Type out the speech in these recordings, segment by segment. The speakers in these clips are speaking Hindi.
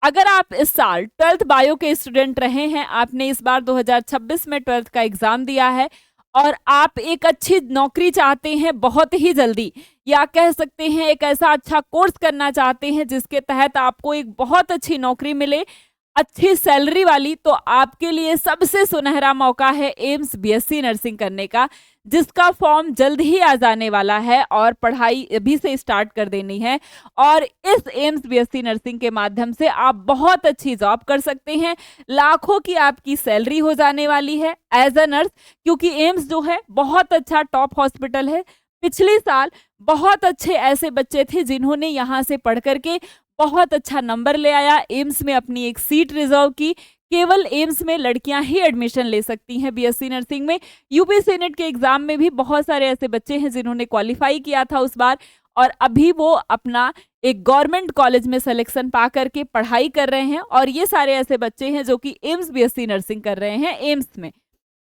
अगर आप इस साल 12th बायो के स्टूडेंट रहे हैं, आपने इस बार 2026 में 12th का एग्जाम दिया है और आप एक अच्छी नौकरी चाहते हैं बहुत ही जल्दी, या कह सकते हैं एक ऐसा अच्छा कोर्स करना चाहते हैं जिसके तहत आपको एक बहुत अच्छी नौकरी मिले, अच्छी सैलरी वाली, तो आपके लिए सबसे सुनहरा मौका है एम्स बीएससी नर्सिंग करने का, जिसका फॉर्म जल्द ही आ जाने वाला है और पढ़ाई अभी से स्टार्ट कर देनी है। और इस एम्स बीएससी नर्सिंग के माध्यम से आप बहुत अच्छी जॉब कर सकते हैं, लाखों की आपकी सैलरी हो जाने वाली है एज अ नर्स, क्योंकि एम्स जो है बहुत अच्छा टॉप हॉस्पिटल है। पिछले साल बहुत अच्छे ऐसे बच्चे थे जिन्होंने यहाँ से पढ़ करके बहुत अच्छा नंबर ले आया, एम्स में अपनी एक सीट रिजर्व की। केवल एम्स में लड़कियां ही एडमिशन ले सकती हैं बीएससी नर्सिंग में। यूपीएससी नेट के एग्जाम में भी बहुत सारे ऐसे बच्चे हैं जिन्होंने क्वालिफाई किया था उस बार, और अभी वो अपना एक गवर्नमेंट कॉलेज में सिलेक्शन पा करके पढ़ाई कर रहे हैं। और ये सारे ऐसे बच्चे हैं जो कि एम्स बीएससी नर्सिंग कर रहे हैं एम्स में।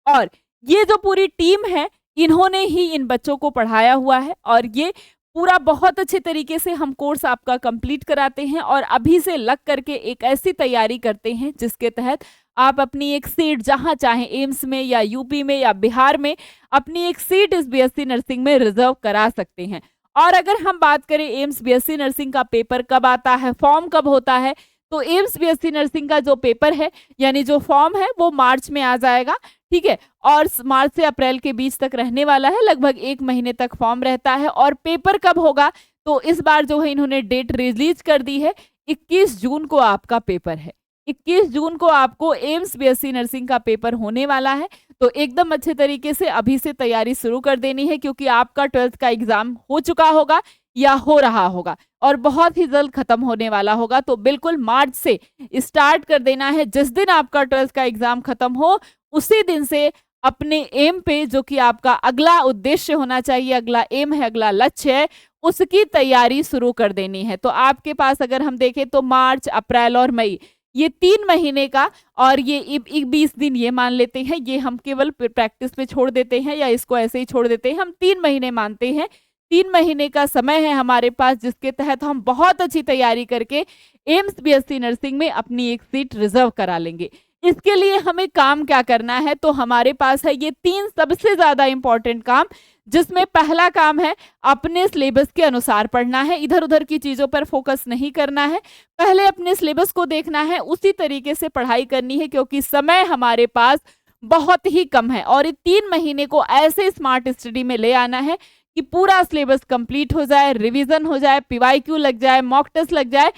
और ये जो पूरी टीम है, इन्होंने ही इन बच्चों को पढ़ाया हुआ है और ये पूरा बहुत अच्छे तरीके से हम कोर्स आपका कंप्लीट कराते हैं और अभी से लग करके एक ऐसी तैयारी करते हैं जिसके तहत आप अपनी एक सीट जहां चाहे एम्स में या यूपी में या बिहार में अपनी एक सीट इस बीएससी नर्सिंग में रिजर्व करा सकते हैं। और अगर हम बात करें एम्स बीएससी नर्सिंग का पेपर कब आता है, फॉर्म कब होता है, तो एम्स बीएससी नर्सिंग का जो पेपर है यानी जो फॉर्म है वो मार्च में आ जाएगा, ठीक है। और मार्च से अप्रैल के बीच तक रहने वाला है, लगभग 1 महीने तक फॉर्म रहता है। और पेपर कब होगा, तो इस बार जो है इन्होंने डेट रिलीज कर दी है, 21 जून को आपका पेपर है। 21 जून को आपको एम्स बीएससी नर्सिंग का पेपर होने वाला है। तो एकदम अच्छे तरीके से अभी से तैयारी शुरू कर देनी है, क्योंकि आपका 12th का एग्जाम हो चुका होगा या हो रहा होगा और बहुत ही जल्द खत्म होने वाला होगा। तो बिल्कुल मार्च से स्टार्ट कर देना है। जिस दिन आपका 12th का एग्जाम खत्म हो उसी दिन से अपने एम पे, जो कि आपका अगला उद्देश्य होना चाहिए, अगला एम है, अगला लक्ष्य है, उसकी तैयारी शुरू कर देनी है। तो आपके पास अगर हम देखें तो मार्च, अप्रैल और मई, ये 3 महीने का, और ये 20 दिन ये मान लेते हैं, ये हम केवल प्रैक्टिस पे छोड़ देते हैं या इसको ऐसे ही छोड़ देते हैं, हम 3 महीने मानते हैं। 3 महीने का समय है हमारे पास, जिसके तहत हम बहुत अच्छी तैयारी करके एम्स बीएससी नर्सिंग में अपनी एक सीट रिजर्व करा लेंगे। इसके लिए हमें काम क्या करना है, तो हमारे पास है ये 3 सबसे ज्यादा इंपॉर्टेंट काम, जिसमें पहला काम है अपने सिलेबस के अनुसार पढ़ना है, इधर उधर की चीजों पर फोकस नहीं करना है, पहले अपने सिलेबस को देखना है, उसी तरीके से पढ़ाई करनी है, क्योंकि समय हमारे पास बहुत ही कम है। और 3 महीने को ऐसे स्मार्ट स्टडी में ले आना है कि पूरा सिलेबस कंप्लीट हो जाए, रिवीजन हो जाए, पीवाईक्यू लग जाए, मॉक टेस्ट लग जाए,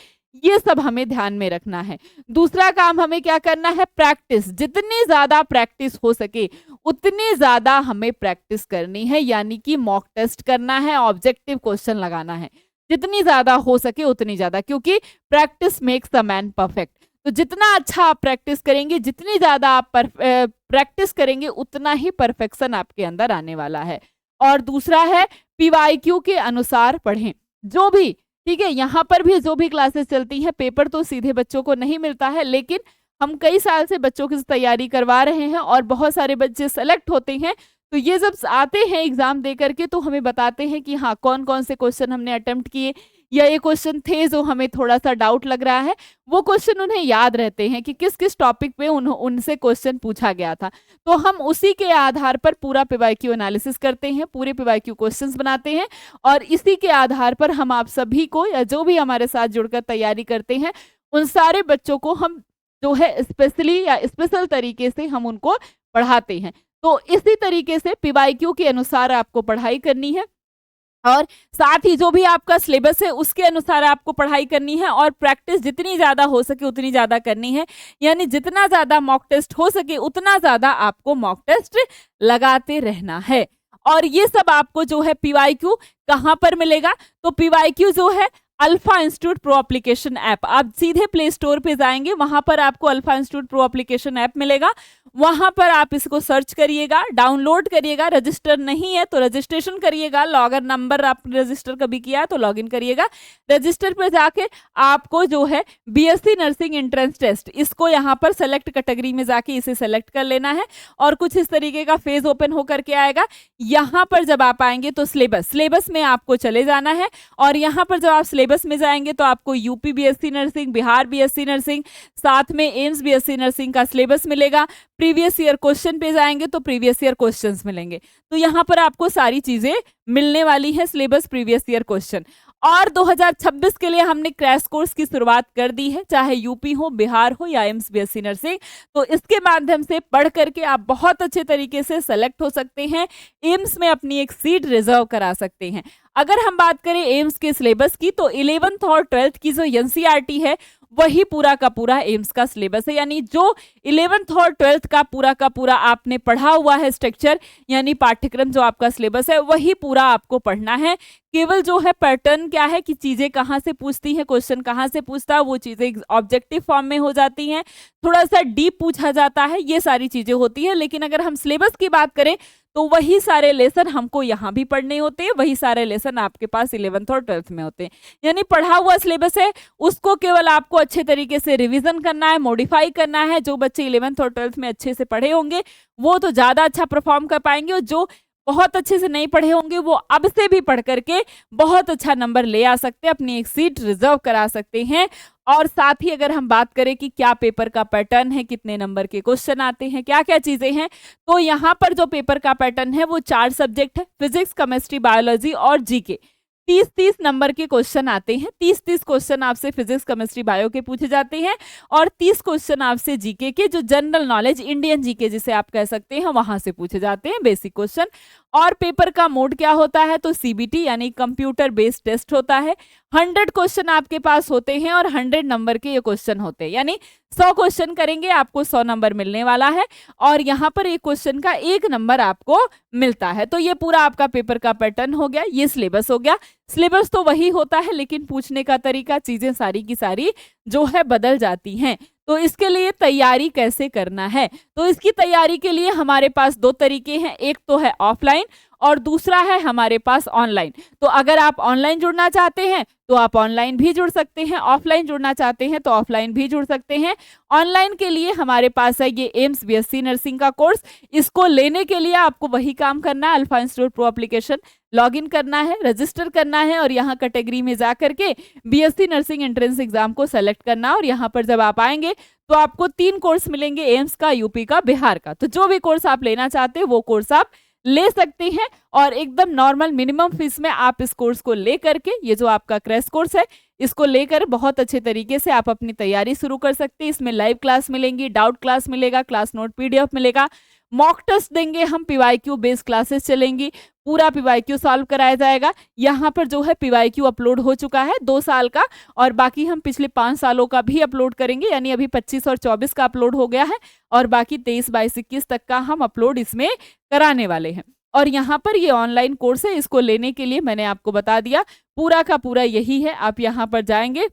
ये सब हमें ध्यान में रखना है। दूसरा काम हमें क्या करना है, प्रैक्टिस, जितनी ज्यादा प्रैक्टिस हो सके उतनी ज्यादा हमें प्रैक्टिस करनी है, यानी कि मॉक टेस्ट करना है, ऑब्जेक्टिव क्वेश्चन लगाना है, जितनी ज्यादा हो सके उतनी ज्यादा, क्योंकि practice makes the man perfect. तो जितना अच्छा आप प्रैक्टिस करेंगे, जितनी ज्यादा आप प्रैक्टिस करेंगे, उतना ही परफेक्शन आपके अंदर आने वाला है। और दूसरा है पीवाईक्यू के अनुसार पढ़ें, जो भी, ठीक है, यहाँ पर भी जो भी क्लासेस चलती हैं, पेपर तो सीधे बच्चों को नहीं मिलता है, लेकिन हम कई साल से बच्चों की तैयारी करवा रहे हैं और बहुत सारे बच्चे सेलेक्ट होते हैं। तो ये जब आते हैं एग्जाम दे करके तो हमें बताते हैं कि हाँ कौन कौन से क्वेश्चन हमने अटेम्प्ट किए, या ये क्वेश्चन थे जो हमें थोड़ा सा डाउट लग रहा है, वो क्वेश्चन उन्हें याद रहते हैं कि किस किस टॉपिक पे उनसे क्वेश्चन पूछा गया था। तो हम उसी के आधार पर पूरा पीवाईक्यू एनालिसिस करते हैं, पूरे पीवाईक्यू क्वेश्चंस बनाते हैं, और इसी के आधार पर हम आप सभी को, या जो भी हमारे साथ जुड़कर तैयारी करते हैं, उन सारे बच्चों को हम जो है स्पेशली या स्पेशल तरीके से हम उनको पढ़ाते हैं। तो इसी तरीके से पीवाईक्यू के अनुसार आपको पढ़ाई करनी है, और साथ ही जो भी आपका सिलेबस है उसके अनुसार आपको पढ़ाई करनी है, और प्रैक्टिस जितनी ज्यादा हो सके उतनी ज्यादा करनी है, यानी जितना ज्यादा मॉक टेस्ट हो सके उतना ज्यादा आपको मॉक टेस्ट लगाते रहना है। और ये सब आपको जो है पीवाईक्यू कहाँ पर मिलेगा, तो पीवाईक्यू जो है alpha institute pro application app, आप सीधे प्ले स्टोर पे जाएंगे, वहां पर आपको alpha institute pro application app मिलेगा, वहां पर आप इसको सर्च करिएगा, डाउनलोड करिएगा, रजिस्टर नहीं है तो रजिस्ट्रेशन करिएगा, लॉगिन नंबर आपने रजिस्टर कभी किया है तो लॉगिन करिएगा, रजिस्टर पे जाके आपको जो है बीएससी नर्सिंग एंट्रेंस टेस्ट, इसको यहाँ पर सेलेक्ट कैटेगरी में जाके इसे सेलेक्ट कर लेना है, और कुछ इस तरीके का फेज ओपन होकर के आएगा। यहाँ पर जब आप आएंगे तो सिलेबस में आपको चले जाना है, और यहाँ पर जब आप सिलेबस सिलेबस में जाएंगे तो आपको UP BSc nursing, Bihar BSc nursing, साथ में एम्स बीएससी नर्सिंग का सिलेबस मिलेगा। प्रीवियस ईयर क्वेश्चन पे जाएंगे तो प्रीवियस ईयर क्वेश्चंस मिलेंगे। तो यहाँ पर आपको सारी चीजें मिलने वाली है, सिलेबस, प्रीवियस ईयर क्वेश्चन। और 2026 के लिए हमने क्रैश कोर्स की शुरुआत कर दी है, चाहे यूपी हो, बिहार हो या एम्स बीएससी नर्सिंग। तो इसके माध्यम से पढ़ करके आप बहुत अच्छे तरीके से सेलेक्ट हो सकते हैं, एम्स में अपनी एक सीट रिजर्व करा सकते हैं। अगर हम बात करें एम्स के सिलेबस की तो 11th और 12th की जो एनसीईआरटी है वही पूरा का पूरा एम्स का सिलेबस है। यानी जो 11th और 12th का पूरा आपने पढ़ा हुआ है स्ट्रक्चर, यानी पाठ्यक्रम जो आपका सिलेबस है वही पूरा आपको पढ़ना है। केवल जो है पैटर्न क्या है कि चीजें कहाँ से पूछती हैं, क्वेश्चन कहाँ से पूछता है, वो चीजें ऑब्जेक्टिव फॉर्म में हो जाती हैं, थोड़ा सा डीप पूछा जाता है, ये सारी चीजें होती है। लेकिन अगर हम सिलेबस की बात करें तो वही सारे लेसन हमको यहाँ भी पढ़ने होते हैं, वही सारे लेसन आपके पास 11th और 12th में होते हैं। यानी पढ़ा हुआ सिलेबस है, उसको केवल आपको अच्छे तरीके से रिवीजन करना है, मॉडिफाई करना है। जो बच्चे 11th और 12th में अच्छे से पढ़े होंगे वो तो ज्यादा अच्छा परफॉर्म कर पाएंगे, और जो बहुत अच्छे से नहीं पढ़े होंगे वो अब से भी पढ़ करके बहुत अच्छा नंबर ले आ सकते हैं, अपनी एक सीट रिजर्व करा सकते हैं। और साथ ही अगर हम बात करें कि क्या पेपर का पैटर्न है, कितने नंबर के क्वेश्चन आते हैं, क्या क्या चीजें हैं, तो यहाँ पर जो पेपर का पैटर्न है वो 4 सब्जेक्ट है, फिजिक्स, केमिस्ट्री, बायोलॉजी और जीके। 30-30 नंबर के क्वेश्चन आते हैं। 30-30 क्वेश्चन आपसे फिजिक्स, केमिस्ट्री, बायो के पूछे जाते हैं और 30 क्वेश्चन आपसे जीके के, जो जनरल नॉलेज, इंडियन जीके जिसे आप कह सकते हैं, वहां से पूछे जाते हैं, बेसिक क्वेश्चन। और पेपर का मोड क्या होता है, तो सीबीटी यानी कंप्यूटर बेस्ड टेस्ट होता है। 100 क्वेश्चन आपके पास होते हैं और 100 नंबर के ये क्वेश्चन होते हैं, यानी 100 क्वेश्चन करेंगे आपको 100 नंबर मिलने वाला है, और यहाँ पर एक क्वेश्चन का 1 नंबर आपको मिलता है। तो ये पूरा आपका पेपर का पैटर्न हो गया, ये सिलेबस हो गया। सिलेबस तो वही होता है, लेकिन पूछने का तरीका, चीजें सारी की सारी जो है बदल जाती हैं। तो इसके लिए तैयारी कैसे करना है, तो इसकी तैयारी के लिए हमारे पास 2 तरीके हैं, एक तो है ऑफलाइन और दूसरा है हमारे पास ऑनलाइन। तो अगर आप ऑनलाइन जुड़ना चाहते हैं तो आप ऑनलाइन भी जुड़ सकते हैं, ऑफलाइन जुड़ना चाहते हैं तो ऑफलाइन भी जुड़ सकते हैं। ऑनलाइन के लिए हमारे पास है ये एम्स बीएससी नर्सिंग का कोर्स। इसको लेने के लिए आपको वही काम करना है, alpha institute pro application login करना है, रजिस्टर करना है और यहाँ कैटेगरी में जा करके बीएससी नर्सिंग एंट्रेंस एग्जाम को सेलेक्ट करना। और यहाँ पर जब आप आएंगे तो आपको 3 कोर्स मिलेंगे, एम्स का, यूपी का, बिहार का। तो जो भी कोर्स आप लेना चाहते हैं वो कोर्स आप ले सकते हैं, और एकदम नॉर्मल मिनिमम फीस में आप इस कोर्स को ले करके, ये जो आपका क्रैश कोर्स है, इसको लेकर बहुत अच्छे तरीके से आप अपनी तैयारी शुरू कर सकते हैं। इसमें लाइव क्लास मिलेंगी, डाउट क्लास मिलेगा, क्लास नोट पीडीएफ मिलेगा, मॉक टेस्ट देंगे हम, पीवाईक्यू बेस्ड क्लासेस चलेंगी, पूरा पीवाईक्यू सॉल्व कराया जाएगा। यहाँ पर जो है पीवाईक्यू अपलोड हो चुका है 2 साल का, और बाकी हम पिछले 5 सालों का भी अपलोड करेंगे, यानी अभी 25 और 24 का अपलोड हो गया है, और बाकी 23, 22, 21 तक का हम अपलोड इसमें कराने वाले हैं। और यहाँ पर ये ऑनलाइन कोर्स है, इसको लेने के लिए मैंने आपको बता दिया, पूरा का पूरा यही है। आप यहाँ पर जाएंगे,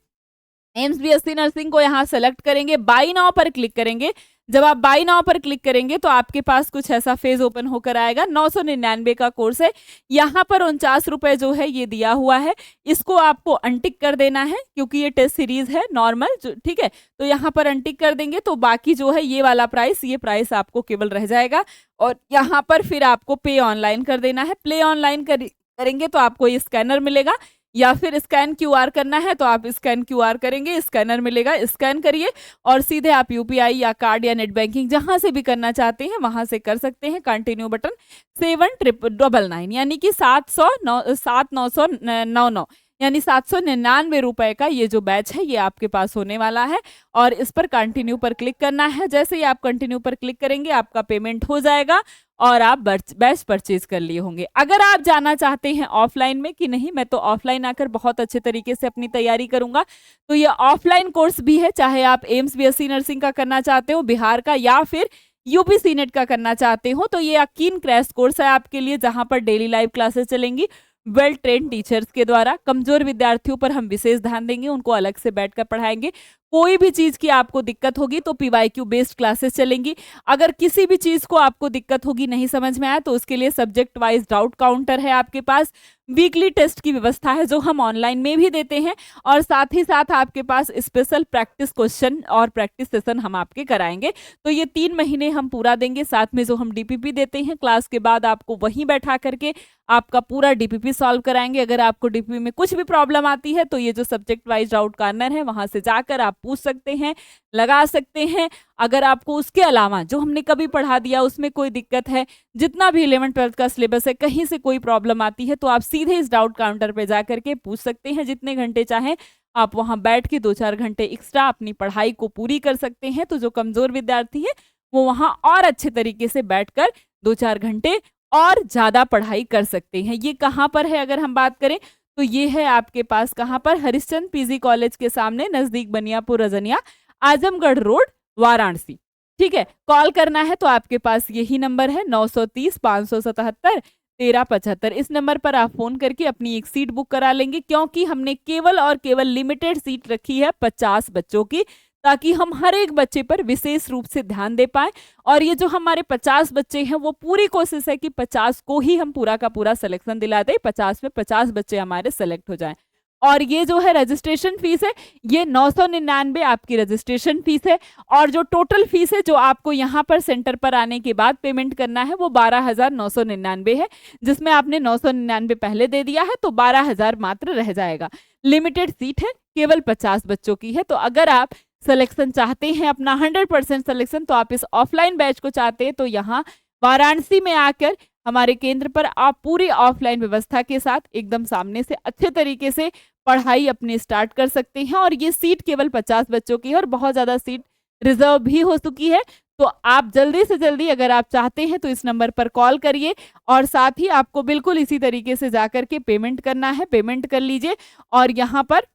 एम्स बीएससी नर्सिंग को यहाँ सेलेक्ट करेंगे, बाय नाउ पर क्लिक करेंगे। जब आप बाय नाउ पर क्लिक करेंगे तो आपके पास कुछ ऐसा फेज ओपन होकर आएगा। 999 का कोर्स है, यहाँ पर 49 रुपए जो है ये दिया हुआ है, इसको आपको अनटिक कर देना है क्योंकि ये टेस्ट सीरीज है नॉर्मल, ठीक है। तो यहाँ पर अनटिक कर देंगे तो बाकी जो है ये वाला प्राइस, ये प्राइस आपको केवल रह जाएगा। और यहाँ पर फिर आपको पे ऑनलाइन कर देना है। प्ले ऑनलाइन करेंगे तो आपको ये स्कैनर मिलेगा, या फिर स्कैन क्यूआर करना है तो आप स्कैन क्यूआर करेंगे, स्कैनर मिलेगा, स्कैन करिए और सीधे आप यूपीआई या कार्ड या नेट बैंकिंग जहां से भी करना चाहते हैं वहां से कर सकते हैं। कंटिन्यू बटन 7999 यानी कि 7,999 यानी 799 रुपए का ये जो बैच है ये आपके पास होने वाला है, और इस पर कंटिन्यू पर क्लिक करना है। जैसे ही आप कंटिन्यू पर क्लिक करेंगे आपका पेमेंट हो जाएगा और आप बैच परचेज कर लिए होंगे। अगर आप जाना चाहते हैं ऑफलाइन में कि नहीं मैं तो ऑफलाइन आकर बहुत अच्छे तरीके से अपनी तैयारी करूंगा, तो ये ऑफलाइन कोर्स भी है, चाहे आप एम्स बीएससी नर्सिंग का करना चाहते हो, बिहार का, या फिर यूपी सीनेट का करना चाहते हो, तो ये यकीन क्रैश कोर्स है आपके लिए, जहां पर डेली लाइव क्लासेस चलेंगी वेल ट्रेन टीचर्स के द्वारा। कमजोर विद्यार्थियों पर हम विशेष ध्यान देंगे, उनको अलग से बैठकर पढ़ाएंगे। कोई भी चीज की आपको दिक्कत होगी तो पीवाईक्यू बेस्ड क्लासेस चलेंगी। अगर किसी भी चीज को आपको दिक्कत होगी, नहीं समझ में आया, तो उसके लिए सब्जेक्ट वाइज डाउट काउंटर है आपके पास। वीकली टेस्ट की व्यवस्था है जो हम ऑनलाइन में भी देते हैं, और साथ ही साथ आपके पास स्पेशल प्रैक्टिस क्वेश्चन और प्रैक्टिस सेशन हम आपके कराएंगे। तो ये 3 महीने हम पूरा देंगे। साथ में जो हम डीपीपी देते हैं क्लास के बाद, आपको वहीं बैठा करके आपका पूरा डीपीपी सॉल्व कराएंगे। अगर आपको डीपीपी में कुछ भी प्रॉब्लम आती है तो ये जो सब्जेक्ट वाइज डाउट कॉर्नर है वहां से जाकर आप पूछ सकते हैं, लगा सकते हैं। अगर आपको उसके अलावा जो हमने कभी पढ़ा दिया उसमें कोई दिक्कत है, जितना भी 11th-12th का सिलेबस है, कहीं से कोई प्रॉब्लम आती है तो आप सीधे इस डाउट काउंटर पे जा करके पूछ सकते हैं। जितने घंटे चाहें आप वहां बैठ के 2-4 घंटे एक्स्ट्रा अपनी पढ़ाई को पूरी कर सकते हैं। तो जो कमजोर विद्यार्थी है वो वहां और अच्छे तरीके से बैठकर 2-4 घंटे और ज्यादा पढ़ाई कर सकते हैं। ये कहाँ पर है अगर हम बात करें तो ये है आपके पास कहाँ पर, हरिश्चंद्र पीजी कॉलेज के सामने, नजदीक बनियापुर रजनिया, आजमगढ़ रोड, वाराणसी। ठीक है, कॉल करना है तो आपके पास यही नंबर है 930-577-1375। इस नंबर पर आप फोन करके अपनी एक सीट बुक करा लेंगे, क्योंकि हमने केवल और केवल लिमिटेड सीट रखी है 50 बच्चों की, ताकि हम हर एक बच्चे पर विशेष रूप से ध्यान दे पाए। और ये जो हमारे 50 बच्चे हैं वो पूरी कोशिश है कि 50 को ही हम पूरा का पूरा सिलेक्शन दिला दें, 50 में 50 बच्चे हमारे सेलेक्ट हो जाएं। और ये जो है रजिस्ट्रेशन फीस है, ये 999 आपकी रजिस्ट्रेशन फीस है। और जो टोटल फीस है जो आपको यहाँ पर सेंटर पर आने के बाद पेमेंट करना है वो 12,999 है, जिसमें आपने 999 पहले दे दिया है तो 12,000 मात्र रह जाएगा। लिमिटेड सीट है, केवल 50 बच्चों की है। तो अगर आप सिलेक्शन चाहते हैं अपना 100% सिलेक्शन, तो आप इस ऑफलाइन बैच को चाहते हैं तो यहाँ वाराणसी में आकर हमारे केंद्र पर आप पूरी ऑफलाइन व्यवस्था के साथ एकदम सामने से अच्छे तरीके से पढ़ाई अपनी स्टार्ट कर सकते हैं। और ये सीट केवल 50 बच्चों की है और बहुत ज्यादा सीट रिजर्व भी हो चुकी है। तो आप जल्दी से जल्दी अगर आप चाहते हैं तो इस नंबर पर कॉल करिए, और साथ ही आपको बिल्कुल इसी तरीके से जाकर के पेमेंट करना है, पेमेंट कर लीजिए। और यहाँ पर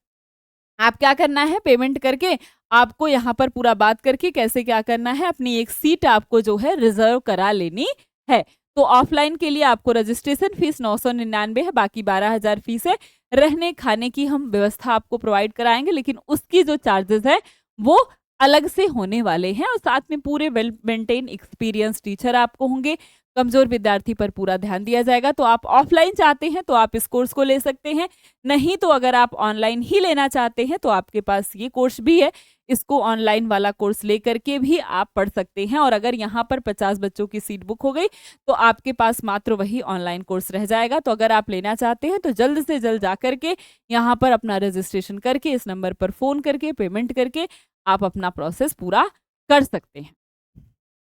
आप क्या करना है, पेमेंट करके आपको यहाँ पर पूरा बात करके कैसे क्या करना है, अपनी एक सीट आपको जो है रिजर्व करा लेनी है। तो ऑफलाइन के लिए आपको रजिस्ट्रेशन फीस 999 है, बाकी 12,000 फीस है। रहने खाने की हम व्यवस्था आपको प्रोवाइड कराएंगे, लेकिन उसकी जो चार्जेस है वो अलग से होने वाले हैं। और साथ में पूरे वेल मेंटेन एक्सपीरियंस टीचर आपको होंगे, कमजोर विद्यार्थी पर पूरा ध्यान दिया जाएगा। तो आप ऑफलाइन चाहते हैं तो आप इस कोर्स को ले सकते हैं, नहीं तो अगर आप ऑनलाइन ही लेना चाहते हैं तो आपके पास ये कोर्स भी है, इसको ऑनलाइन वाला कोर्स लेकर के भी आप पढ़ सकते हैं। और अगर यहाँ पर 50 बच्चों की सीट बुक हो गई तो आपके पास मात्र वही ऑनलाइन कोर्स रह जाएगा। तो अगर आप लेना चाहते हैं तो जल्द से जल्द जा करके यहाँ पर अपना रजिस्ट्रेशन करके इस नंबर पर फोन करके पेमेंट करके आप अपना प्रोसेस पूरा कर सकते हैं।